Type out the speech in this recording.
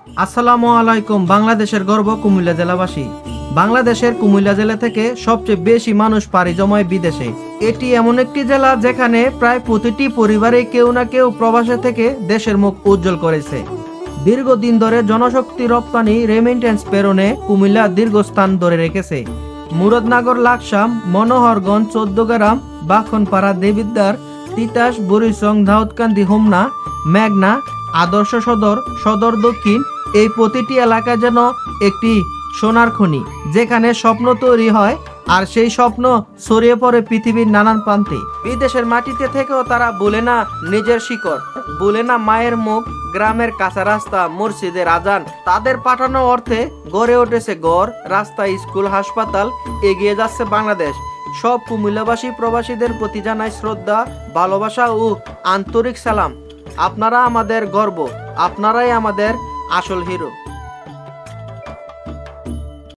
আসসালামু আলাইকুম। বাংলাদেশের গর্ব কুমিল্লা জেলাবাসী। বাংলাদেশের কুমিল্লা জেলা থেকে সবচেয়ে বেশি মানুষ পাড়ি জমায় বিদেশে। এটি এমন একটি জেলা যেখানে প্রায় প্রতিটি পরিবারে কেউ না কেউ প্রবাসে থেকে দেশের মুখ উজ্জ্বল করেছে। দীর্ঘদিন ধরে জনশক্তি রপ্তানি রেমিটেন্স প্রেরণে কুমিল্লা দীর্ঘস্থান ধরে রেখেছে। মুরাদনগর, লাকসাম, মনোহরগঞ্জ, চৌদ্দগ্রাম, বাখনপাড়া, দেবিদ্বার, তিতাস, বুড়িচং, দাউদকান্দি, হোমনা, মেঘনা, আদর্শ সদর, সদর দক্ষিণ, এই প্রতিটি এলাকা যেন একটি সোনার খনি, যেখানে স্বপ্ন তৈরি হয় আর সেই স্বপ্ন ছড়িয়ে পড়ে পৃথিবীর নানান প্রান্তে। বিদেশের মাটিতে থেকেও তারা ভুলে না নিজের শিকড়, ভুলে না মায়ের মুখ, গ্রামের কাঁচা রাস্তা, মসজিদের আজান। তাদের পাঠানো অর্থে গড়ে উঠেছে ঘর, রাস্তা, স্কুল, হাসপাতাল। এগিয়ে যাচ্ছে বাংলাদেশ। সব কুমিল্লাবাসী প্রবাসীদের প্রতি জানাই শ্রদ্ধা, ভালোবাসা ও আন্তরিক সালাম। আপনারা আমাদের গর্ব, আপনারাই আমাদের আসল হিরো।